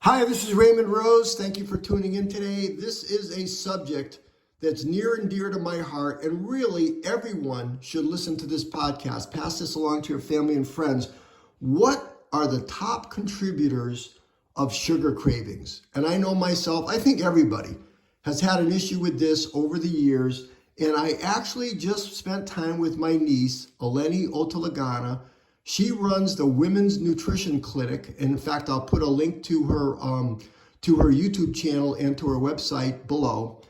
Hi, this is Raymond Rose. Thank you for tuning in today. This is a subject that's near and dear to my heart, and really everyone should listen to this podcast. Pass this along to your family and friends. What are the top contributors of sugar cravings? And I know myself, I think everybody has had an issue with this over the years, and I actually just spent time with my niece, Eleni Otalagana. She runs the Women's Nutrition Clinic. And in fact, I'll put a link to her YouTube channel and to her website below.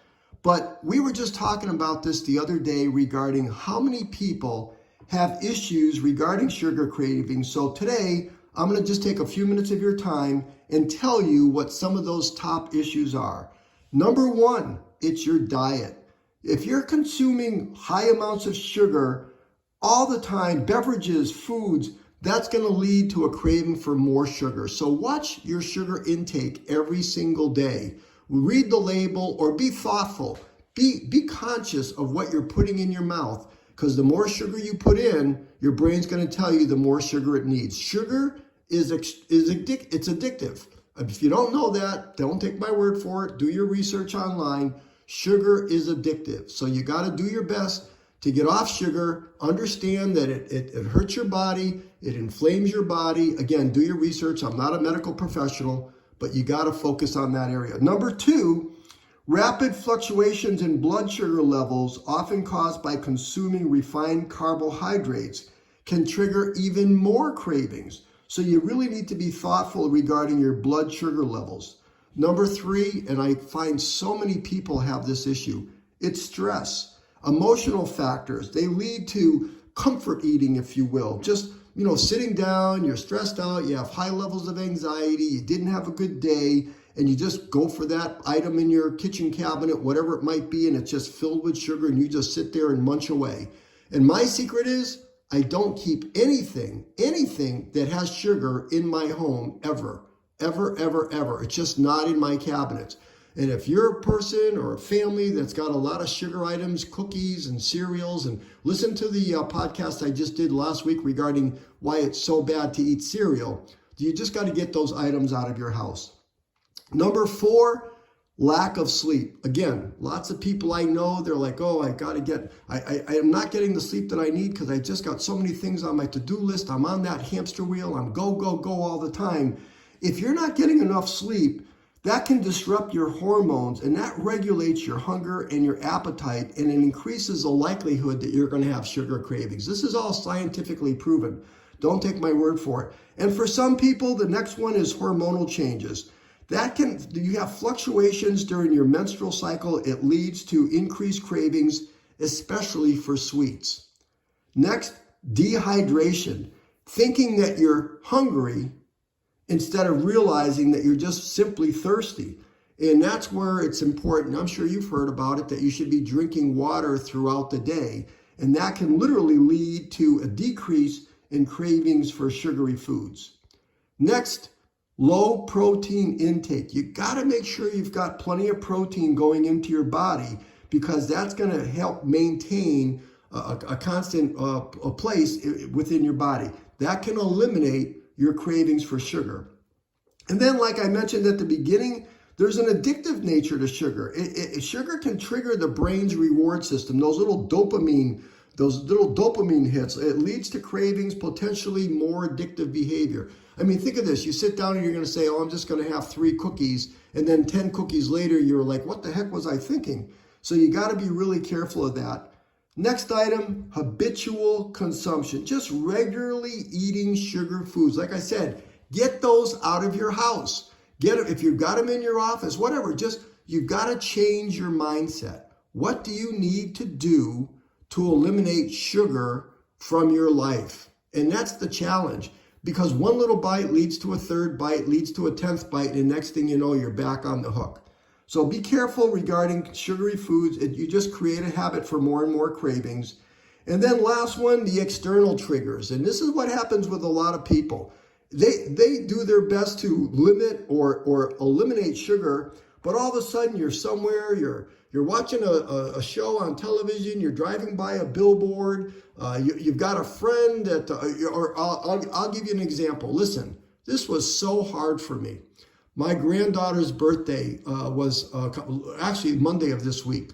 But we were just talking about this the other day regarding how many people have issues regarding sugar cravings. So today, I'm going to just take a few minutes of your time and tell you what some of those top issues are. Number one, it's your diet. If you're consuming high amounts of sugar all the time, beverages, foods, that's going to lead to a craving for more sugar. So watch your sugar intake every single day. Read the label or be thoughtful. Be conscious of what you're putting in your mouth, because the more sugar you put in, your brain's going to tell you the more sugar it needs. Sugar is addictive. If you don't know that, don't take my word for it. Do your research online. Sugar is addictive. So you got to do your best to get off sugar. Understand that it hurts your body, it inflames your body. Again, do your research. I'm not a medical professional, but you got to focus on that area. Number two, rapid fluctuations in blood sugar levels, often caused by consuming refined carbohydrates, can trigger even more cravings. So you really need to be thoughtful regarding your blood sugar levels. Number three, and I find so many people have this issue, it's stress. Emotional factors, they lead to comfort eating, if you will. Just, sitting down, you're stressed out, you have high levels of anxiety, you didn't have a good day, and you just go for that item in your kitchen cabinet, whatever it might be, and it's just filled with sugar, and you just sit there and munch away. And my secret is, I don't keep anything that has sugar in my home ever. It's just not in my cabinets. And if you're a person or a family that's got a lot of sugar items, cookies and cereals, and listen to the podcast I just did last week regarding why it's so bad to eat cereal, you just got to get those items out of your house. Number four, lack of sleep. Again, lots of people I know, they're like, oh, I am not getting the sleep that I need because I just got so many things on my to-do list. I'm on that hamster wheel. I'm go all the time. If you're not getting enough sleep, that can disrupt your hormones, and that regulates your hunger and your appetite, and it increases the likelihood that you're going to have sugar cravings. This is all scientifically proven. Don't take my word for it. And for some people, the next one is hormonal changes. You have fluctuations during your menstrual cycle. It leads to increased cravings, especially for sweets. Next, dehydration. Thinking that you're hungry instead of realizing that you're just simply thirsty. And that's where it's important. I'm sure you've heard about it, that you should be drinking water throughout the day. And that can literally lead to a decrease in cravings for sugary foods. Next, low protein intake. You got to make sure you've got plenty of protein going into your body, because that's going to help maintain a constant place within your body. That can eliminate your cravings for sugar. And then, like I mentioned at the beginning, there's an addictive nature to sugar. Sugar can trigger the brain's reward system, those little dopamine hits. It leads to cravings, potentially more addictive behavior. I mean, think of this. You sit down and you're going to say, oh, I'm just going to have 3 cookies. And then 10 cookies later, you're like, what the heck was I thinking? So you got to be really careful of that. Next item, habitual consumption. Just regularly eating sugar foods. Like I said, get those out of your house. If you've got them in your office, whatever, you've got to change your mindset. What do you need to do to eliminate sugar from your life? And that's the challenge, because one little bite leads to a third bite, leads to a 10th bite, and next thing you know, you're back on the hook. So be careful regarding sugary foods. You just create a habit for more and more cravings. And then last one, the external triggers. And this is what happens with a lot of people. They do their best to limit or eliminate sugar, but all of a sudden you're somewhere, you're watching a show on television, you're driving by a billboard, you've got a friend that, or I'll give you an example. Listen, this was so hard for me. My granddaughter's birthday was actually Monday of this week.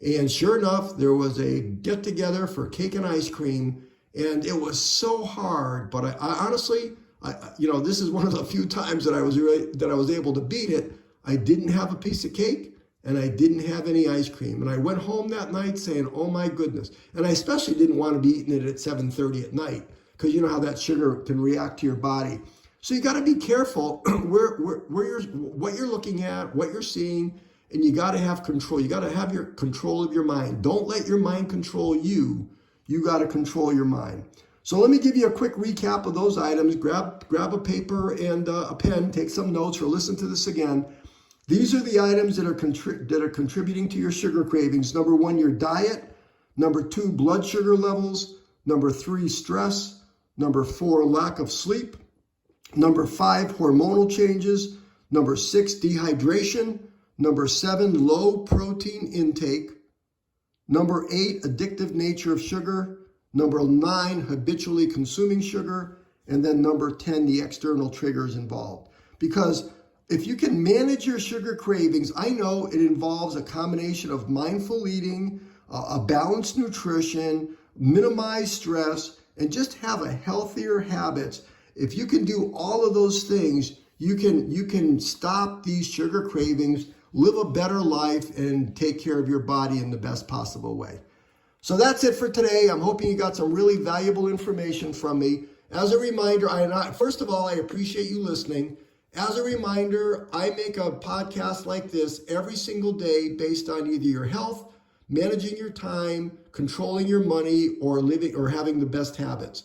And sure enough, there was a get together for cake and ice cream. And it was so hard. But I honestly, this is one of the few times that I was able to beat it. I didn't have a piece of cake and I didn't have any ice cream. And I went home that night saying, oh my goodness. And I especially didn't want to be eating it at 7:30 at night because you know how that sugar can react to your body. So you got to be careful what you're looking at, what you're seeing, and you got to have control. You got to have your control of your mind. Don't let your mind control you. You got to control your mind. So let me give you a quick recap of those items. Grab a paper and a pen, take some notes, or listen to this again. These are the items that are contributing to your sugar cravings. Number 1, your diet. Number 2, blood sugar levels. Number 3, stress. Number 4, lack of sleep. Number 5, hormonal changes. Number 6, dehydration. Number 7, low protein intake. Number 8, addictive nature of sugar. Number 9, habitually consuming sugar. And then number 10, the external triggers involved. Because if you can manage your sugar cravings, I know it involves a combination of mindful eating, a balanced nutrition, minimize stress, and just have a healthier habits. If you can do all of those things, you can stop these sugar cravings, live a better life, and take care of your body in the best possible way. So that's it for today. I'm hoping you got some really valuable information from me. As a reminder, first of all, I appreciate you listening. As a reminder, I make a podcast like this every single day based on either your health, managing your time, controlling your money, or living or having the best habits.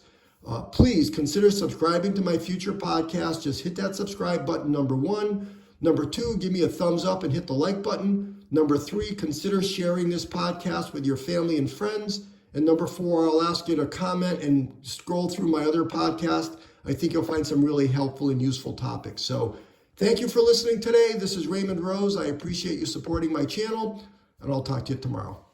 Please consider subscribing to my future podcast. Just hit that subscribe button, number 1. Number 2, give me a thumbs up and hit the like button. Number 3, consider sharing this podcast with your family and friends. And number 4, I'll ask you to comment and scroll through my other podcast. I think you'll find some really helpful and useful topics. So thank you for listening today. This is Raymond Rose. I appreciate you supporting my channel, and I'll talk to you tomorrow.